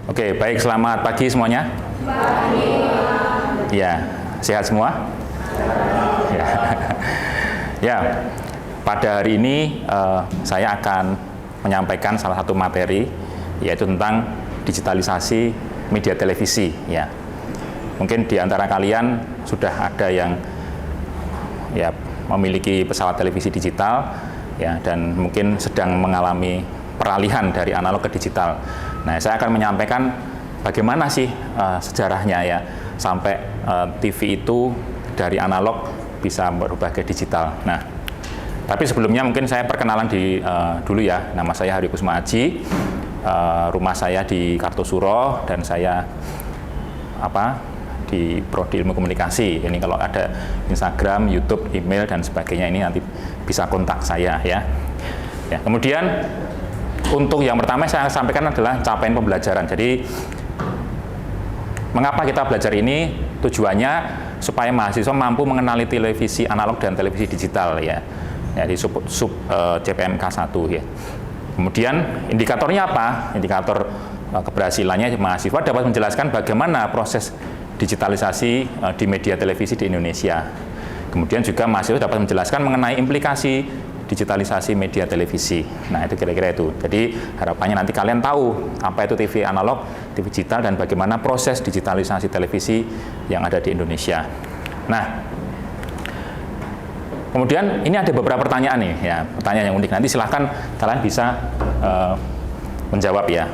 Oke, baik, selamat pagi semuanya. Pagi. Ya, sehat semua? Ya. Ya, pada hari ini saya akan menyampaikan salah satu materi, yaitu tentang digitalisasi media televisi. Ya, mungkin di antara kalian sudah ada yang ya memiliki pesawat televisi digital, ya, dan mungkin sedang mengalami peralihan dari analog ke digital. Nah, saya akan menyampaikan bagaimana sih sejarahnya ya sampai TV itu dari analog bisa berubah ke digital. Nah, tapi sebelumnya mungkin saya perkenalan dulu ya. Nama saya Hari Kusuma Aji, rumah saya di Kartosuro dan saya di Prodi Ilmu Komunikasi. Ini kalau ada Instagram, YouTube, email dan sebagainya ini nanti bisa kontak saya ya. Ya, kemudian untuk yang pertama saya sampaikan adalah capaian pembelajaran. Jadi mengapa kita belajar ini? Tujuannya supaya mahasiswa mampu mengenali televisi analog dan televisi digital ya. Ya di CPMK 1 ya. Kemudian indikatornya apa? Indikator keberhasilannya mahasiswa dapat menjelaskan bagaimana proses digitalisasi di media televisi di Indonesia. Kemudian juga mahasiswa dapat menjelaskan mengenai implikasi digitalisasi media televisi. Nah, itu kira-kira itu. Jadi harapannya nanti kalian tahu apa itu TV analog, TV digital, dan bagaimana proses digitalisasi televisi yang ada di Indonesia. Nah, kemudian ini ada beberapa pertanyaan nih, ya, pertanyaan yang unik. Nanti silahkan kalian bisa menjawab ya.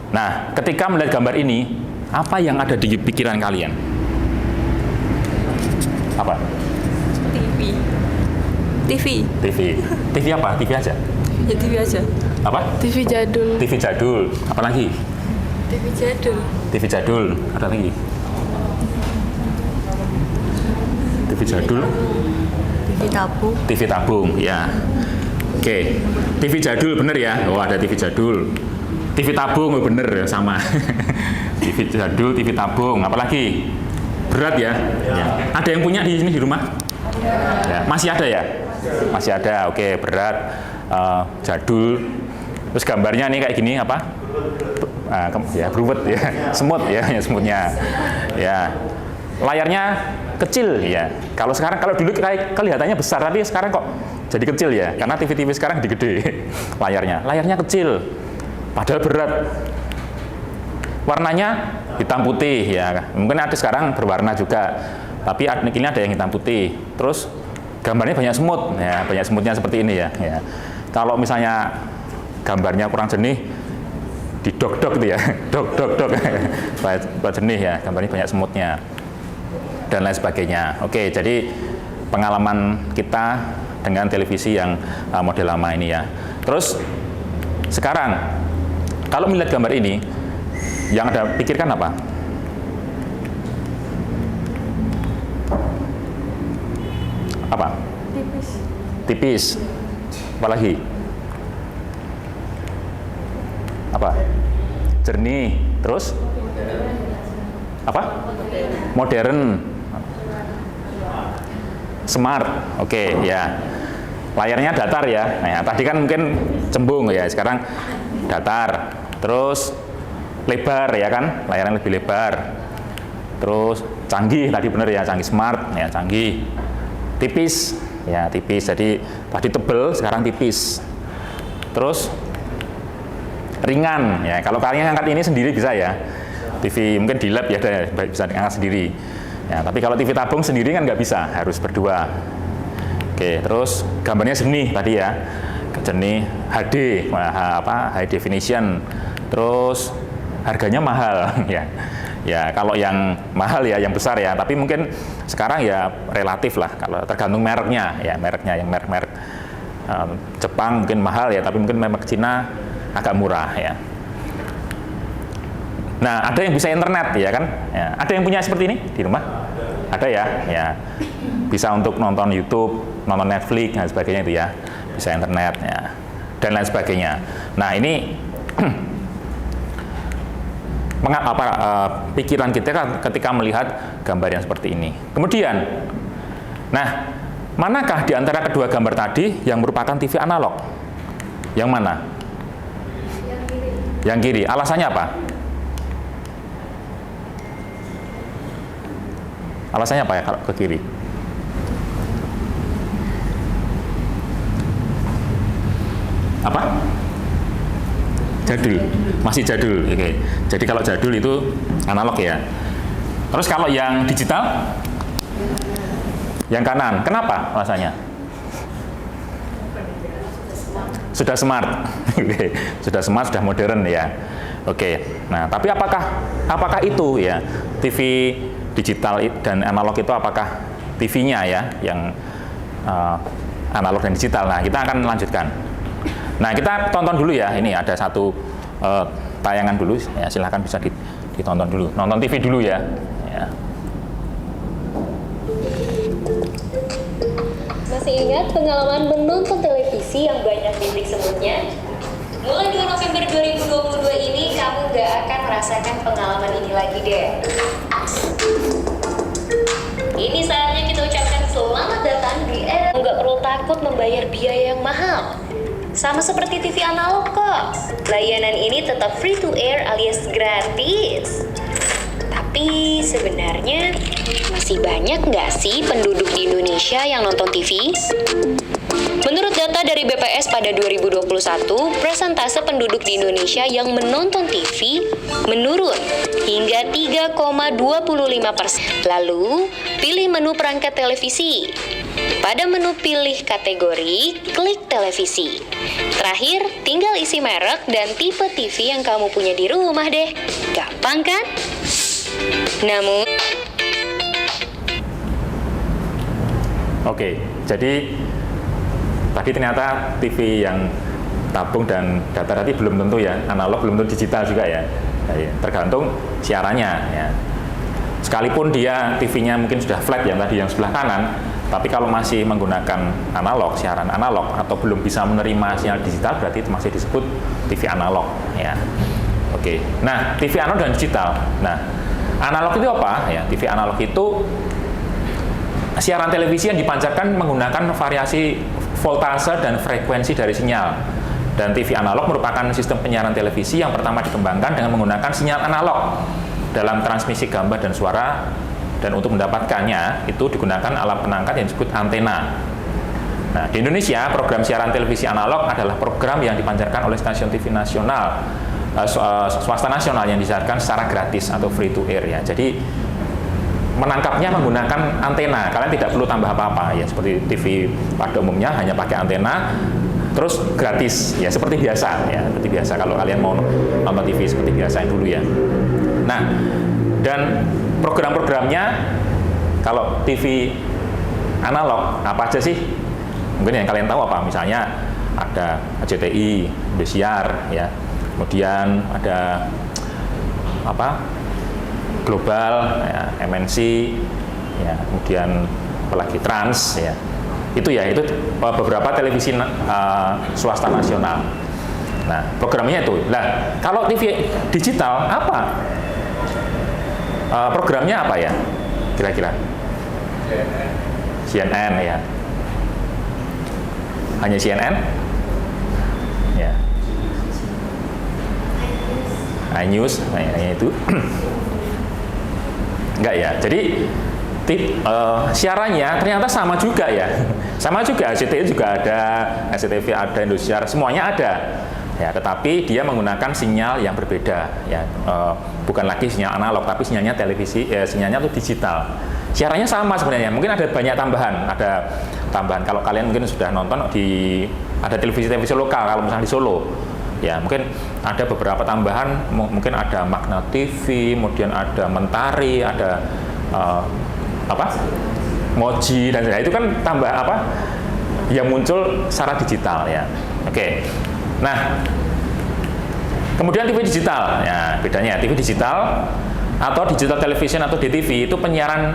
Nah, ketika melihat gambar ini, apa yang ada di pikiran kalian? Apa? TV apa? TV aja? Ya TV aja. Apa? TV jadul. TV jadul. Apa lagi? TV jadul. TV jadul. Ada lagi? TV jadul. TV tabung. TV tabung, ya. Oke. TV jadul bener ya? Oh, ada TV jadul. TV tabung, oh, bener ya, sama. TV jadul, TV tabung. Apa lagi? Berat ya? Ya. Ada yang punya di sini di rumah? Ya. Masih ada ya? Masih ada. Oke, berat, jadul. Terus gambarnya nih kayak gini apa? Ya, beruwet ya, semut ya, semutnya. Ya. Layarnya kecil ya. Kalau dulu kayak kelihatannya besar, tapi sekarang kok jadi kecil ya? Karena TV-TV sekarang gede layarnya. Layarnya kecil, padahal berat. Warnanya hitam putih ya. Mungkin ada sekarang berwarna juga, tapi ini ada yang hitam putih. Terus gambarnya banyak semut, ya, banyak semutnya seperti ini ya. Ya. Kalau misalnya gambarnya kurang jernih, didok-dok gitu ya, dok, supaya jernih ya, gambarnya banyak semutnya dan lain sebagainya. Oke, jadi pengalaman kita dengan televisi yang model lama ini ya. Terus sekarang kalau melihat gambar ini, yang Anda pikirkan apa? Apa? Tipis. Apa lagi? Apa? Jernih. Terus? Apa? Modern. Smart. Oke, ya. Layarnya datar ya. Nah, tadi kan mungkin cembung ya, sekarang datar. Terus lebar ya kan? Layarnya lebih lebar. Terus canggih, tadi bener ya, canggih, smart ya, canggih. Tipis ya, tipis. Jadi tadi tebel, sekarang tipis. Terus ringan ya. Kalau kalian angkat ini sendiri bisa ya. TV mungkin di lab ya bisa diangkat sendiri ya, tapi kalau TV tabung sendiri kan nggak bisa, harus berdua. Oke, terus gambarnya jernih tadi ya, jernih, HD, high definition. Terus harganya mahal ya. Ya, kalau yang mahal ya, yang besar ya, tapi mungkin sekarang ya relatif lah, kalau tergantung mereknya ya, yang merek-merek Jepang mungkin mahal ya, tapi mungkin merek Cina agak murah ya. Nah, ada yang bisa internet ya kan? Ya, ada yang punya seperti ini di rumah? Ada ya, ya. Bisa untuk nonton YouTube, nonton Netflix dan sebagainya itu ya, bisa internet ya, dan lain sebagainya. Nah, ini pikiran kita ketika melihat gambar yang seperti ini. Kemudian, nah, manakah di antara kedua gambar tadi yang merupakan TV analog? Yang mana? Yang kiri. Alasannya apa? Alasannya apa ya kalau ke kiri? Apa? Jadul, masih jadul. Oke. Jadi kalau jadul itu analog ya. Terus kalau yang digital, yang kanan, kenapa alasannya? Sudah smart, Oke. Sudah smart, sudah modern ya. Oke. Nah, tapi apakah itu ya TV digital dan analog itu apakah TV-nya ya yang analog dan digital? Nah, kita akan lanjutkan. Nah, kita tonton dulu ya. Ini ada satu tayangan dulu. Ya, silahkan bisa ditonton dulu. Nonton TV dulu ya. Ya. Masih ingat pengalaman menonton televisi yang banyak titik semutnya? Mulai 2 November 2022 ini, kamu gak akan merasakan pengalaman ini lagi deh. Ini saatnya kita ucapkan selamat datang di era nggak perlu takut membayar biaya yang mahal. Sama seperti TV analog kok. Layanan ini tetap free to air alias gratis. Tapi sebenarnya masih banyak nggak sih penduduk di Indonesia yang nonton TV? Menurut data dari BPS pada 2021, persentase penduduk di Indonesia yang menonton TV menurun hingga 3,25%. Lalu, pilih menu perangkat televisi. Pada menu pilih kategori, klik televisi. Terakhir, tinggal isi merek dan tipe TV yang kamu punya di rumah deh. Gampang kan? Namun, Oke, jadi tadi ternyata TV yang tabung dan datar tadi belum tentu ya, analog belum tentu digital juga ya. Tergantung siarannya ya. Sekalipun dia TV-nya mungkin sudah flat yang tadi yang sebelah kanan, tapi kalau masih menggunakan analog, siaran analog atau belum bisa menerima sinyal digital, berarti itu masih disebut TV analog ya. Oke. Nah, TV analog dan digital. Nah, analog itu apa ya? TV analog itu siaran televisi yang dipancarkan menggunakan variasi voltase dan frekuensi dari sinyal. Dan TV analog merupakan sistem penyiaran televisi yang pertama dikembangkan dengan menggunakan sinyal analog dalam transmisi gambar dan suara, dan untuk mendapatkannya itu digunakan alat penangkat yang disebut antena. Nah, di Indonesia program siaran televisi analog adalah program yang dipancarkan oleh stasiun TV nasional, swasta nasional yang disiarkan secara gratis atau free to air ya. Jadi menangkapnya menggunakan antena, kalian tidak perlu tambah apa-apa ya, seperti TV pada umumnya hanya pakai antena, terus gratis ya, seperti biasa ya, seperti biasa kalau kalian mau nonton TV seperti biasa yang dulu ya. Nah, dan program-programnya kalau TV analog apa aja sih? Mungkin yang kalian tahu apa? Misalnya ada RCTI, Indosiar ya, kemudian ada apa? Global, ya, MNC, ya, kemudian apalagi Trans, ya, itu beberapa televisi swasta nasional. Nah, programnya itu. Nah, kalau TV digital apa? Programnya apa ya? Kira-kira? CNN ya. Hanya CNN? Ya. iNews, nah, ya, itu. Enggak ya, jadi siarannya ternyata sama juga ya, sama juga, RCTI juga ada, SCTV ada, Indosiar, semuanya ada ya, tetapi dia menggunakan sinyal yang berbeda ya, bukan lagi sinyal analog, tapi sinyalnya televisi, sinyalnya itu digital. Siarannya sama sebenarnya, mungkin ada banyak tambahan, kalau kalian mungkin sudah nonton ada televisi lokal, kalau misalnya di Solo ya, mungkin ada beberapa tambahan, mungkin ada Magna TV, kemudian ada Mentari, ada Moji, dan itu kan tambah yang muncul secara digital ya. Oke. Nah, kemudian TV digital ya, bedanya TV digital atau digital television atau DTV itu penyiaran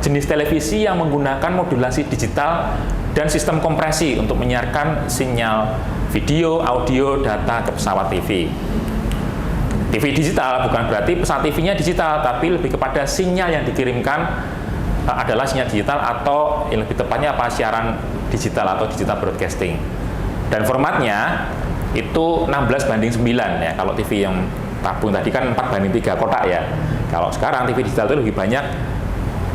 jenis televisi yang menggunakan modulasi digital dan sistem kompresi untuk menyiarkan sinyal video, audio, data ke pesawat TV. TV digital bukan berarti pesawat TV-nya digital, tapi lebih kepada sinyal yang dikirimkan adalah sinyal digital atau yang lebih tepatnya siaran digital atau digital broadcasting. Dan formatnya itu 16:9 ya. Kalau TV yang tabung tadi kan 4:3 kotak ya. Kalau sekarang TV digital itu lebih banyak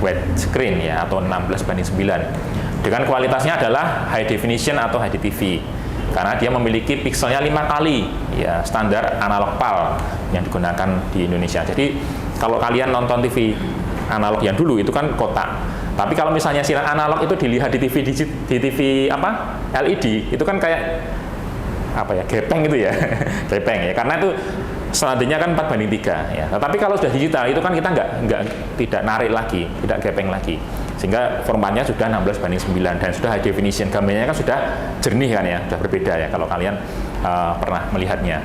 widescreen ya, atau 16:9. Dengan kualitasnya adalah high definition atau HDTV. Karena dia memiliki pikselnya 5 kali ya, standar analog PAL yang digunakan di Indonesia. Jadi kalau kalian nonton TV analog yang dulu itu kan kotak. Tapi kalau misalnya siaran analog itu dilihat di TV apa? LED, itu kan kayak apa ya? Gepeng gitu ya. Gepeng ya. Karena itu selanjutnya kan 4:3 ya. Tetapi kalau sudah digital itu kan kita tidak narik lagi, tidak gepeng lagi. Sehingga formatnya sudah 16:9 dan sudah high definition. Gambarnya kan sudah jernih kan ya, sudah berbeda ya kalau kalian pernah melihatnya.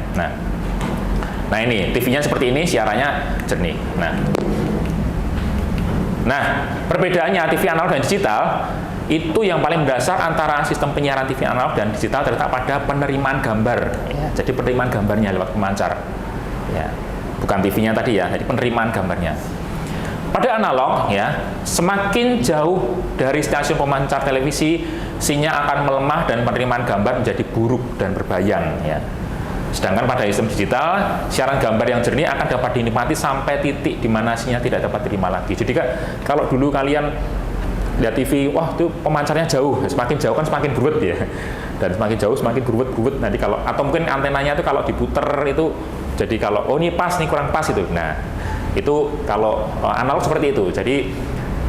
Nah ini TV-nya seperti ini, siarannya jernih. Nah, perbedaannya TV analog dan digital itu yang paling mendasar antara sistem penyiaran TV analog dan digital terletak pada penerimaan gambar. Ya, jadi penerimaan gambarnya lewat pemancar. Ya, bukan TV-nya tadi ya, jadi penerimaan gambarnya. Pada analog ya, semakin jauh dari stasiun pemancar televisi, sinyal akan melemah dan penerimaan gambar menjadi buruk dan berbayang ya. Sedangkan pada sistem digital, siaran gambar yang jernih akan dapat dinikmati sampai titik di mana sinyal tidak dapat diterima lagi. Jadi kalau dulu kalian lihat TV, wah itu pemancarnya jauh, semakin jauh kan semakin beruwet ya. Dan semakin jauh semakin beruwet. Nanti kalau atau mungkin antenanya itu kalau diputer itu jadi kalau oh ini pas, ini kurang pas itu. Nah, itu kalau analog seperti itu. Jadi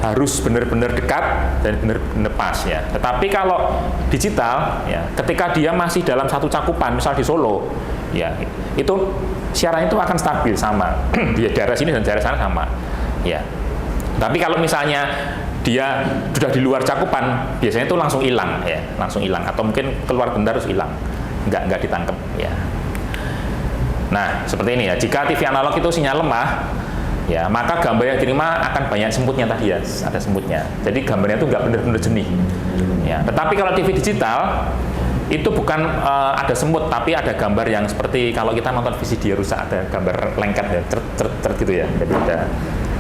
harus benar-benar dekat dan benar-benar pas ya. Tetapi kalau digital ya, ketika dia masih dalam satu cakupan, misal di Solo ya, itu siaran itu akan stabil sama di daerah sini dan daerah sana sama ya. Tapi kalau misalnya dia sudah di luar cakupan, biasanya itu langsung hilang ya, langsung hilang atau mungkin keluar bentar terus hilang, nggak ditangkap ya. Nah seperti ini ya, jika TV analog itu sinyal lemah ya, maka gambar yang diterima akan banyak semutnya tadi ya, ada semutnya. Jadi gambarnya itu nggak benar-benar jernih. Ya, tetapi kalau TV digital itu bukan ada semut, tapi ada gambar yang seperti kalau kita nonton VCD rusak, ada gambar lengket ya, cert gitu ya. Jadi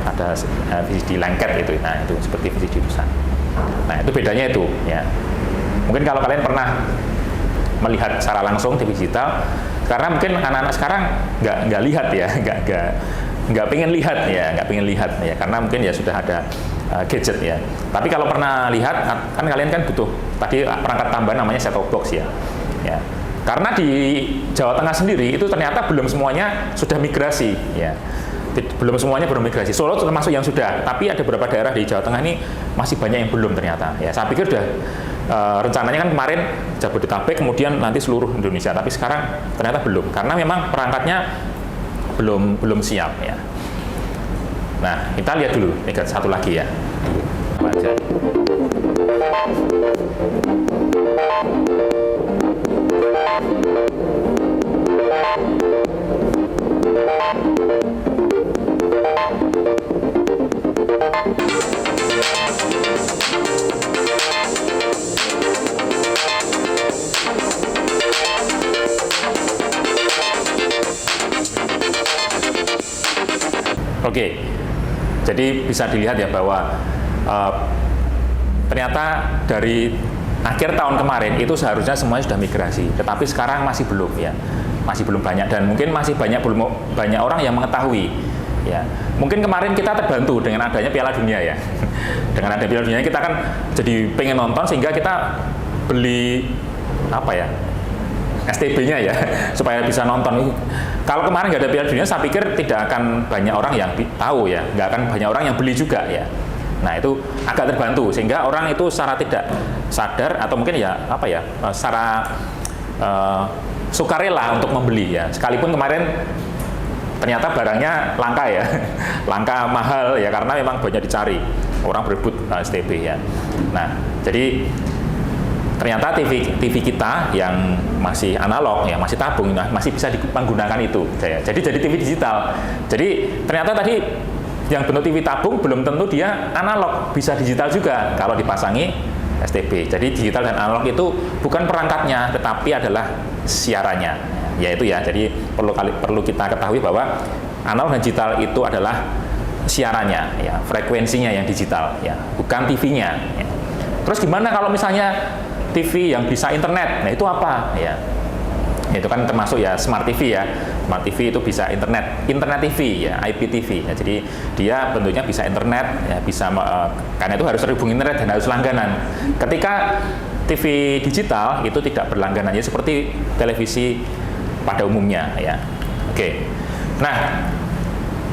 ada VCD lengket itu. Nah itu seperti VCD rusak. Nah itu bedanya itu ya. Mungkin kalau kalian pernah melihat secara langsung TV digital, karena mungkin anak-anak sekarang nggak lihat ya, nggak pengen lihat ya, karena mungkin ya sudah ada gadget ya. Tapi kalau pernah lihat kan kalian kan butuh tadi perangkat tambahan namanya set-top box ya. Karena di Jawa Tengah sendiri itu ternyata belum semuanya sudah migrasi ya. Belum semuanya belum migrasi. Solo termasuk yang sudah, tapi ada beberapa daerah di Jawa Tengah ini masih banyak yang belum ternyata ya. Saya pikir udah rencananya kan kemarin Jabodetabek, kemudian nanti seluruh Indonesia, tapi sekarang ternyata belum karena memang perangkatnya belum siap ya. Nah, kita lihat dulu satu lagi ya. Apa aja? Oke, jadi bisa dilihat ya bahwa ternyata dari akhir tahun kemarin itu seharusnya semuanya sudah migrasi, tetapi sekarang masih belum ya, masih belum banyak dan mungkin masih belum banyak orang yang mengetahui ya. Mungkin kemarin kita terbantu dengan adanya Piala Dunia ya, dengan adanya Piala Dunia kita kan jadi pengen nonton sehingga kita beli apa ya, STB-nya ya, supaya bisa nonton. Kalau kemarin nggak ada Piala Dunia, saya pikir tidak akan banyak orang yang tahu ya, nggak akan banyak orang yang beli juga ya. Nah itu agak terbantu, sehingga orang itu secara tidak sadar atau mungkin ya apa ya, secara sukarela untuk membeli ya. Sekalipun kemarin ternyata barangnya langka ya, langka mahal ya, karena memang banyak dicari, orang berebut STB ya. Nah jadi ternyata TV kita yang masih analog, yang masih tabung, masih bisa menggunakan itu. Jadi TV digital. Jadi ternyata tadi yang bentuk TV tabung belum tentu dia analog, bisa digital juga kalau dipasangi STB. Jadi digital dan analog itu bukan perangkatnya, tetapi adalah siarannya. Yaitu ya. Jadi perlu kita ketahui bahwa analog dan digital itu adalah siarannya, ya, frekuensinya yang digital, ya, bukan TV-nya. Ya. Terus gimana kalau misalnya TV yang bisa internet? Nah itu apa? Ya, itu kan termasuk ya smart TV ya. Smart TV itu bisa internet TV ya, IPTV ya. Jadi dia bentuknya bisa internet ya, bisa karena itu harus terhubung internet dan harus langganan. Ketika TV digital itu tidak berlangganan ya, seperti televisi pada umumnya ya. Oke. Nah,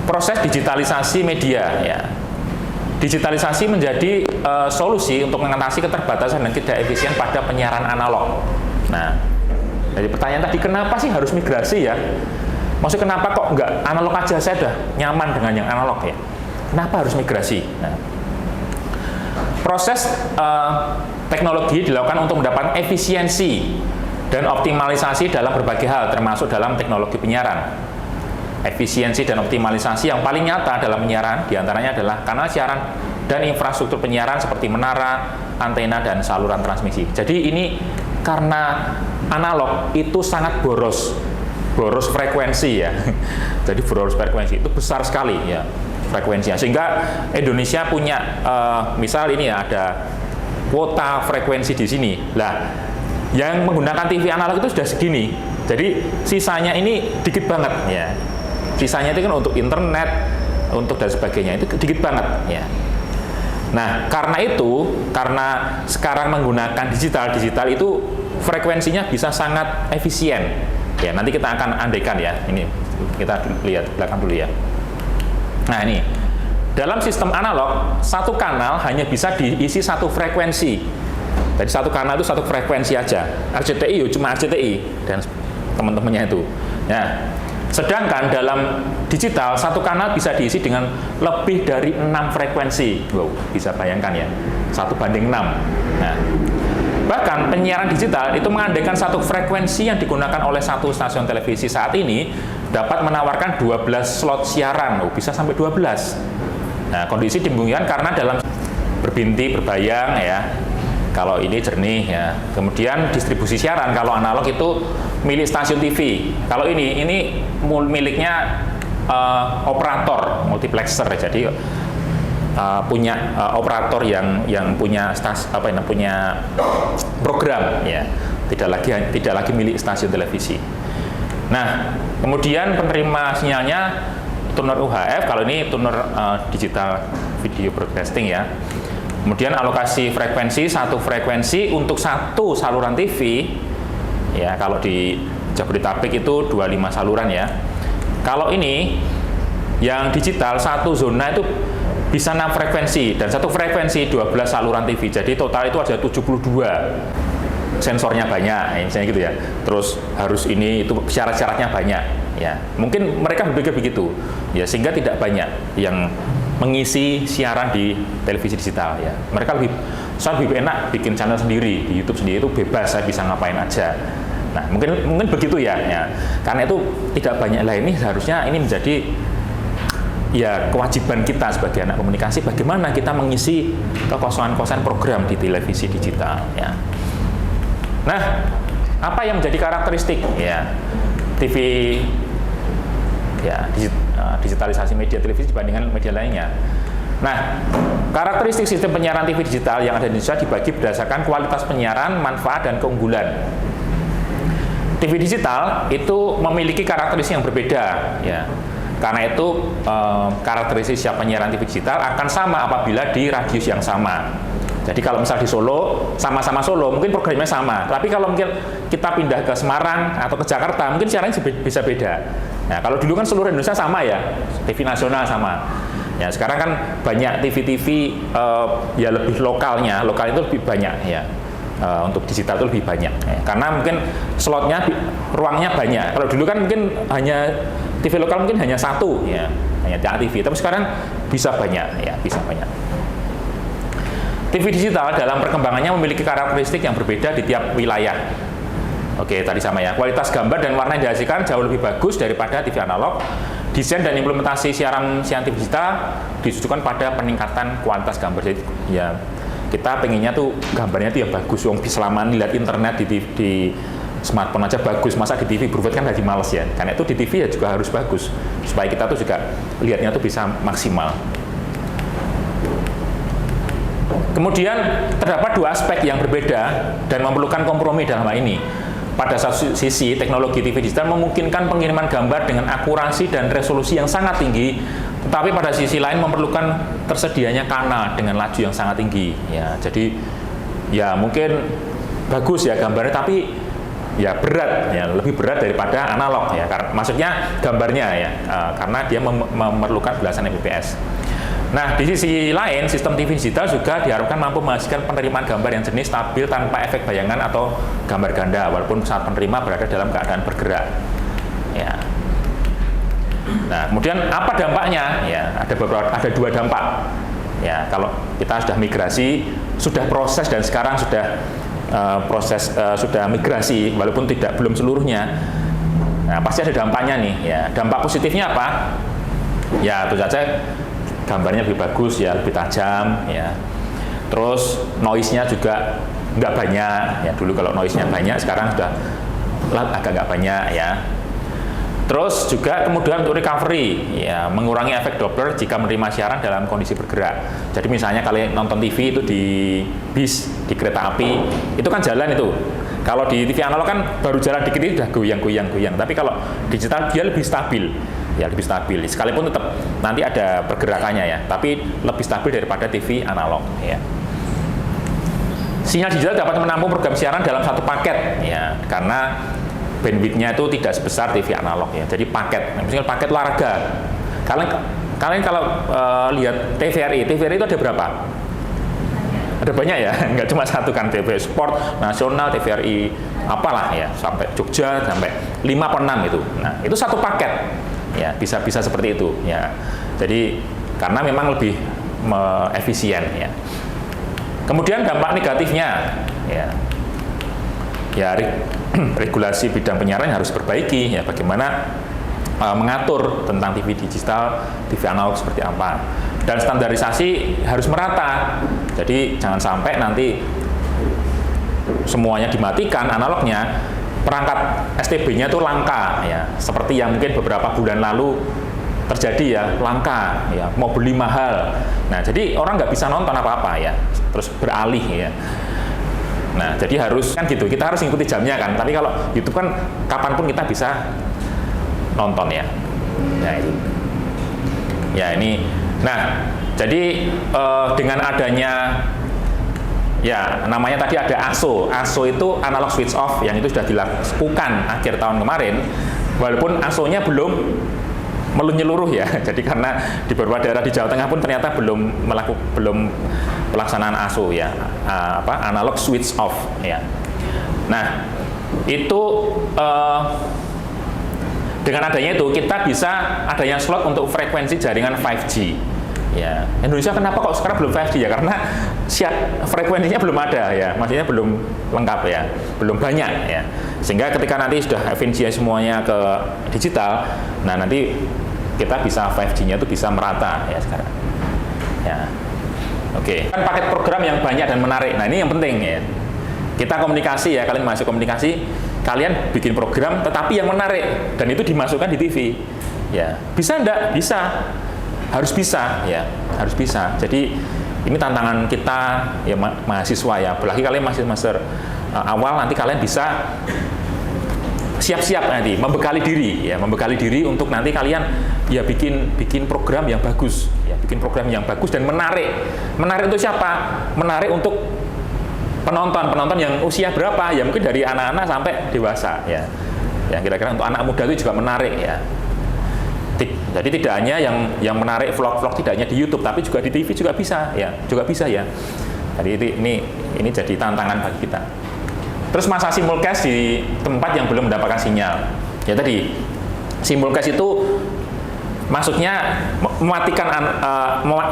proses digitalisasi media ya. Digitalisasi menjadi solusi untuk mengatasi keterbatasan dan tidak efisien pada penyiaran analog. Nah, jadi pertanyaan tadi, kenapa sih harus migrasi ya? Maksudnya kenapa kok nggak analog aja, saya udah nyaman dengan yang analog ya? Kenapa harus migrasi? Nah, proses teknologi dilakukan untuk mendapatkan efisiensi dan optimalisasi dalam berbagai hal, termasuk dalam teknologi penyiaran. Efisiensi dan optimalisasi yang paling nyata dalam penyiaran diantaranya adalah kanal siaran dan infrastruktur penyiaran seperti menara, antena, dan saluran transmisi. Jadi ini karena analog itu sangat boros frekuensi ya. Jadi boros frekuensi itu besar sekali ya frekuensinya, sehingga Indonesia punya misal ini ya, ada kuota frekuensi di sini. Lah, yang menggunakan TV analog itu sudah segini. Jadi sisanya ini dikit banget ya. Sisanya itu kan untuk internet, untuk dan sebagainya, itu dikit banget ya. Nah, karena sekarang menggunakan digital itu frekuensinya bisa sangat efisien. Ya, nanti kita akan andaikan ya. Ini kita lihat belakang dulu ya. Nah, ini dalam sistem analog, satu kanal hanya bisa diisi satu frekuensi. Jadi satu kanal itu satu frekuensi aja. RCTI cuma RCTI dan teman-temannya itu. Ya. Sedangkan dalam digital, satu kanal bisa diisi dengan lebih dari 6 frekuensi. Wow, bisa bayangkan ya, 1:6. Nah, bahkan penyiaran digital itu mengandaikan satu frekuensi yang digunakan oleh satu stasiun televisi saat ini dapat menawarkan 12 slot siaran. Oh, bisa sampai 12. Nah, kondisi dimungkinkan karena dalam berbayang ya. Kalau ini jernih ya. Kemudian distribusi siaran, kalau analog itu milik stasiun TV. Kalau ini miliknya operator multiplexer. Jadi punya operator yang punya punya program ya. Tidak lagi milik stasiun televisi. Nah, kemudian penerima sinyalnya tuner UHF. Kalau ini tuner digital video broadcasting ya. Kemudian alokasi frekuensi, satu frekuensi untuk satu saluran TV ya. Kalau di Jabodetabek itu 25 saluran ya. Kalau ini yang digital, satu zona itu bisa 6 frekuensi dan satu frekuensi 12 saluran TV. Jadi total itu ada 72. Sensornya banyak, misalnya gitu ya. Terus harus ini itu syarat-syaratnya banyak ya. Mungkin mereka berpikir begitu ya, sehingga tidak banyak yang mengisi siaran di televisi digital ya. Mereka lebih enak bikin channel sendiri di YouTube sendiri, itu bebas, saya bisa ngapain aja. Nah, mungkin begitu ya. Karena itu tidak banyak lah, ini harusnya ini menjadi ya kewajiban kita sebagai anak komunikasi, bagaimana kita mengisi kekosongan-kekosongan program di televisi digital ya. Nah, apa yang menjadi karakteristik ya TV ya digitalisasi media televisi dibandingkan media lainnya? Nah, karakteristik sistem penyiaran TV digital yang ada di Indonesia dibagi berdasarkan kualitas penyiaran, manfaat, dan keunggulan. TV digital itu memiliki karakteristik yang berbeda ya. Karena itu karakteristik siap penyiaran TV digital akan sama apabila di radius yang sama. Jadi kalau misal di Solo, sama-sama Solo, mungkin programnya sama. Tapi kalau mungkin kita pindah ke Semarang atau ke Jakarta, mungkin siarannya bisa beda. Nah, kalau dulu kan seluruh Indonesia sama ya, TV nasional sama. Ya, sekarang kan banyak TV-TV ya lebih lokalnya, lokal itu lebih banyak ya. Untuk digital itu lebih banyak ya. Karena mungkin slotnya, ruangnya banyak. Kalau dulu kan mungkin hanya TV lokal mungkin hanya satu ya, hanya TV. Tapi sekarang bisa banyak ya, bisa banyak. TV digital dalam perkembangannya memiliki karakteristik yang berbeda di tiap wilayah. Oke, tadi sama ya. Kualitas gambar dan warna yang dihasilkan jauh lebih bagus daripada TV analog. Desain dan implementasi siaran TV digital ditujukan pada peningkatan kualitas gambar. Jadi ya kita pengennya tuh gambarnya tuh yang bagus. Wong selama lihat internet di smartphone aja bagus, masa di TV berbuat kan lagi males ya. Karena itu di TV ya juga harus bagus supaya kita tuh juga lihatnya tuh bisa maksimal. Kemudian terdapat dua aspek yang berbeda dan memerlukan kompromi dalam hal ini. pada satu sisi teknologi TV digital memungkinkan pengiriman gambar dengan akurasi dan resolusi yang sangat tinggi, tetapi pada sisi lain memerlukan tersedianya kanal dengan laju yang sangat tinggi. Ya, jadi ya mungkin bagus ya gambarnya, tapi ya berat, ya lebih berat daripada analog ya. Maksudnya gambarnya ya, karena dia memerlukan belasan Mbps. Nah, di sisi lain, sistem TV digital juga diharapkan mampu menghasilkan penerimaan gambar yang jernih, stabil, tanpa efek bayangan atau gambar ganda, walaupun saat penerima berada dalam keadaan bergerak. Ya. Nah, kemudian apa dampaknya? Ya, ada dua dampak. Ya, kalau kita sudah migrasi, sudah proses dan sekarang sudah sudah migrasi, walaupun belum seluruhnya. Nah, pasti ada dampaknya nih. Ya, dampak positifnya apa? Ya, tentu saja gambarnya lebih bagus ya, lebih tajam ya. Terus noise-nya juga nggak banyak ya. Dulu kalau noise-nya banyak, sekarang sudah agak nggak banyak ya. Terus juga kemudian untuk recovery ya, mengurangi efek Doppler jika menerima siaran dalam kondisi bergerak. Jadi misalnya kalian nonton TV itu di bis, di kereta api, itu kan jalan itu. Kalau di TV analog kan baru jalan dikit itu udah goyang. Tapi kalau digital dia lebih stabil. Ya, lebih stabil. Sekalipun tetap nanti ada pergerakannya ya, tapi lebih stabil daripada TV analog ya. Sinyal digital dapat menampung program siaran dalam satu paket ya, karena bandwidth-nya itu tidak sebesar TV analog ya. Jadi paket, misalnya paket olahraga. Kalian kalau lihat TVRI itu ada berapa? Ada banyak ya, nggak cuma satu kan, TVRI Sport, Nasional, TVRI apalah ya, sampai Jogja, sampai 5 atau 6 itu. Nah, itu satu paket. Ya, bisa seperti itu ya. Jadi karena memang lebih efisien ya. Kemudian dampak negatifnya ya regulasi bidang penyiaran harus diperbaiki ya, bagaimana mengatur tentang TV digital, TV analog seperti apa, dan standarisasi harus merata. Jadi jangan sampai nanti semuanya dimatikan analognya, perangkat STB-nya itu langka ya, seperti yang mungkin beberapa bulan lalu terjadi ya, langka ya, mau beli mahal. Nah, jadi orang nggak bisa nonton apa-apa ya, terus beralih ya. Nah, jadi harus kan gitu, kita harus ikuti jamnya kan. Tapi kalau YouTube kan kapanpun kita bisa nonton ya. Nah, itu. Ya, ini. Nah, jadi dengan adanya ya, namanya tadi ada ASO. ASO itu analog switch off yang itu sudah dilakukan akhir tahun kemarin. Walaupun ASO-nya belum menyeluruh ya. Jadi karena di beberapa daerah di Jawa Tengah pun ternyata belum pelaksanaan ASO ya. Analog switch off ya. Nah, itu dengan adanya itu kita bisa adanya slot untuk frekuensi jaringan 5G. Ya, Indonesia kenapa kok sekarang belum 5G ya? Karena frekuensinya belum ada ya, maksudnya belum lengkap ya, belum banyak ya. Sehingga ketika nanti sudah efisiensi semuanya ke digital, nah nanti kita bisa 5G-nya itu bisa merata ya sekarang. Ya, oke. Kan paket program yang banyak dan menarik. Nah, ini yang penting ya. Kita komunikasi ya, kalian masuk komunikasi, kalian bikin program tetapi yang menarik dan itu dimasukkan di TV. Ya, bisa enggak? Bisa. Harus bisa ya, harus bisa. Jadi ini tantangan kita ya, mahasiswa ya, apalagi kalian masih semester awal, nanti kalian bisa siap-siap nanti membekali diri untuk nanti kalian ya bikin program yang bagus ya, bikin program yang bagus dan menarik untuk siapa? Menarik untuk penonton yang usia berapa ya, mungkin dari anak-anak sampai dewasa ya, kira-kira untuk anak muda itu juga menarik ya. Jadi tidak hanya yang menarik vlog-vlog, tidak hanya di YouTube, tapi juga di TV juga bisa ya, Jadi ini jadi tantangan bagi kita. Terus masa simulcast di tempat yang belum mendapatkan sinyal. Ya tadi simulcast itu maksudnya mematikan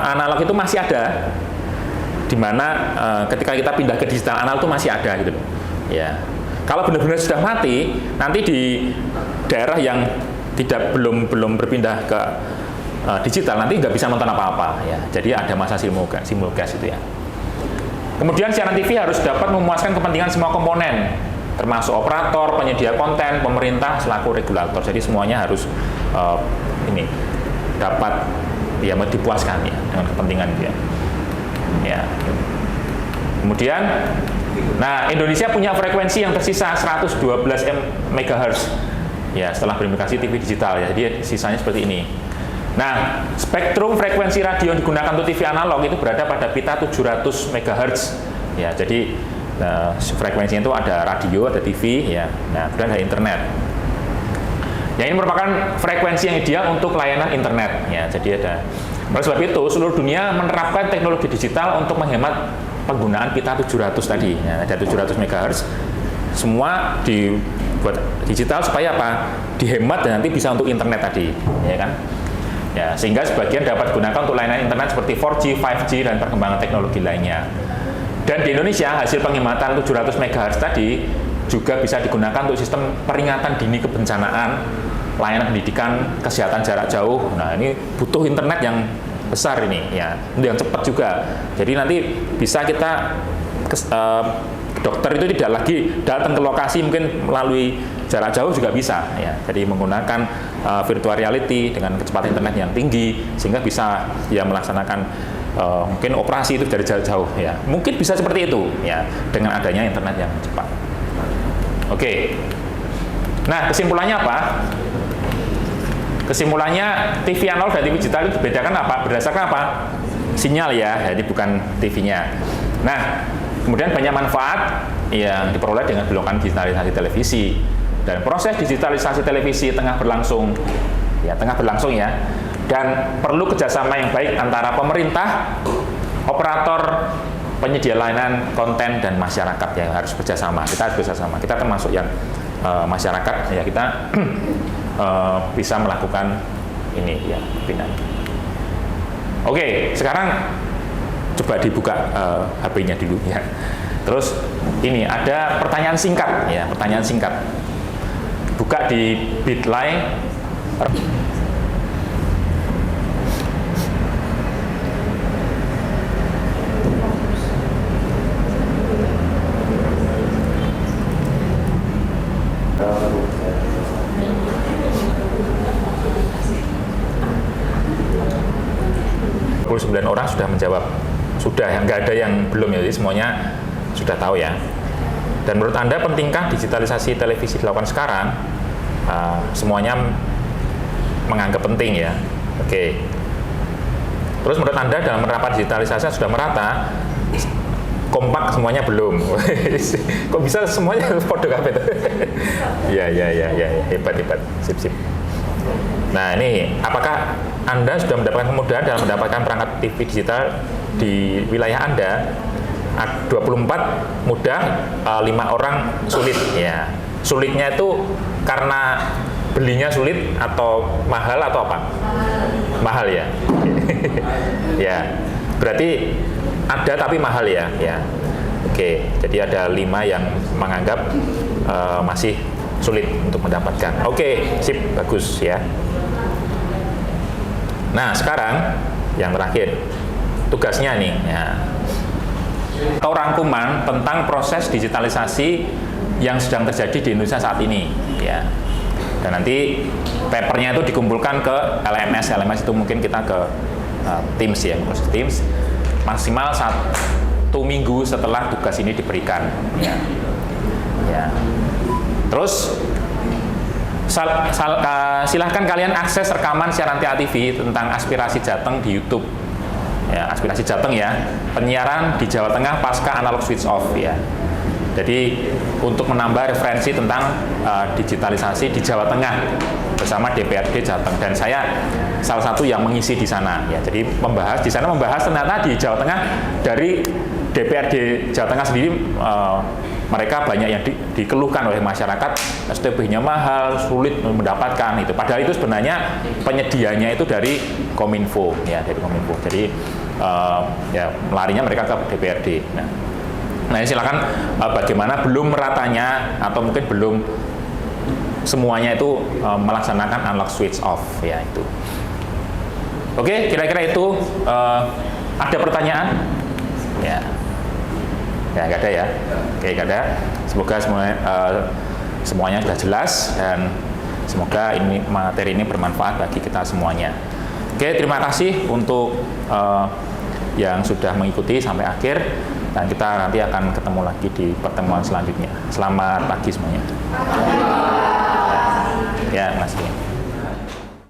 analog itu masih ada, di mana ketika kita pindah ke digital analog itu masih ada gitu loh. Ya. Kalau benar-benar sudah mati, nanti di daerah yang belum berpindah ke digital nanti nggak bisa nonton apa-apa ya. Jadi ada masa simulcast itu ya. Kemudian siaran TV harus dapat memuaskan kepentingan semua komponen, termasuk operator, penyedia konten, pemerintah selaku regulator. Jadi semuanya harus dapat ya dipuaskan ya dengan kepentingan dia. Ya. Kemudian Nah, Indonesia punya frekuensi yang tersisa 112 MHz. Ya, setelah berimplementasi TV digital ya. Jadi sisanya seperti ini. Nah, spektrum frekuensi radio yang digunakan untuk TV analog itu berada pada pita 700 MHz. Ya, jadi frekuensinya itu ada radio, ada TV, ya. Nah, kemudian ada internet. Ya, ini merupakan frekuensi yang ideal untuk layanan internet. Ya, jadi ada. Oleh sebab itu, seluruh dunia menerapkan teknologi digital untuk menghemat penggunaan pita 700 tadi. Ya, ada 700 MHz. Semua dibuat digital supaya apa? Dihemat dan nanti bisa untuk internet tadi, ya kan? Ya, sehingga sebagian dapat digunakan untuk layanan internet seperti 4G, 5G dan perkembangan teknologi lainnya. Dan di Indonesia hasil penghematan 700 MHz tadi juga bisa digunakan untuk sistem peringatan dini kebencanaan, layanan pendidikan, kesehatan jarak jauh. Nah, ini butuh internet yang besar ini, ya, yang cepat juga. Jadi nanti bisa kita dokter itu tidak lagi datang ke lokasi, mungkin melalui jarak jauh juga bisa, ya. Jadi menggunakan virtual reality dengan kecepatan internet yang tinggi sehingga bisa ya melaksanakan mungkin operasi itu dari jarak jauh, ya. Mungkin bisa seperti itu, ya, dengan adanya internet yang cepat. Oke. Nah, kesimpulannya apa? Kesimpulannya TV analog dan TV digital itu dibedakan apa? Berdasarkan apa? Sinyal, ya, jadi bukan TV-nya. Nah, kemudian banyak manfaat yang diperoleh dengan belokan digitalisasi televisi, dan proses digitalisasi televisi tengah berlangsung ya, dan perlu kerjasama yang baik antara pemerintah, operator, penyedia layanan konten dan masyarakat yang harus bekerjasama. Kita harus bekerjasama. Kita termasuk yang masyarakat, ya, kita bisa melakukan ini, ya, pembinaan. Oke, sekarang coba dibuka HP-nya dulu, ya. Terus ini ada pertanyaan singkat, ya, pertanyaan singkat. Buka di Bitly. Orang sudah menjawab, sudah, yang nggak ada yang belum, ya, jadi semuanya sudah tahu, ya. Dan menurut Anda pentingkah digitalisasi televisi dilakukan sekarang? Semuanya menganggap penting, ya. Oke. Terus menurut Anda dalam menerapkan digitalisasi sudah merata? Kompak semuanya belum. Kok bisa semuanya podo kabeh? Ya, hebat, sip. Nah, ini apakah Anda sudah mendapatkan kemudahan dalam mendapatkan perangkat TV digital di wilayah Anda? 24 mudah, 5 orang sulit, ya. Sulitnya itu karena belinya sulit atau mahal atau apa? Mahal, ya. Ya. Berarti ada tapi mahal, ya. Oke, jadi ada 5 yang menganggap masih sulit untuk mendapatkan. Oke, sip, bagus, ya. Nah, sekarang yang terakhir, tugasnya nih, ya, atau rangkuman tentang proses digitalisasi yang sedang terjadi di Indonesia saat ini, ya. Dan nanti papernya itu dikumpulkan ke LMS itu mungkin kita ke Teams, ya, proses Teams, maksimal 1 minggu setelah tugas ini diberikan, ya. Terus silahkan kalian akses rekaman siaran TV tentang Aspirasi Jateng di YouTube. Ya, Aspirasi Jateng, ya, penyiaran di Jawa Tengah pasca analog switch off, ya. Jadi untuk menambah referensi tentang digitalisasi di Jawa Tengah bersama DPRD Jateng, dan saya salah satu yang mengisi di sana, ya. Jadi membahas ternyata di Jawa Tengah dari DPRD Jawa Tengah sendiri, mereka banyak yang dikeluhkan oleh masyarakat, STB-nya mahal, sulit mendapatkan itu. Padahal itu sebenarnya penyedianya itu dari Kominfo, ya, dari Kominfo. Jadi ya larinya mereka ke DPRD. Nah, silakan bagaimana belum meratanya atau mungkin belum semuanya itu melaksanakan analog switch off, ya, itu. Oke, kira-kira itu ada pertanyaan? Ya. Ya, nggak ada, ya. Oke, nggak ada. Semoga semuanya sudah jelas dan semoga materi ini bermanfaat bagi kita semuanya. Oke, terima kasih untuk yang sudah mengikuti sampai akhir. Dan kita nanti akan ketemu lagi di pertemuan selanjutnya. Selamat pagi semuanya. Ya, Mas.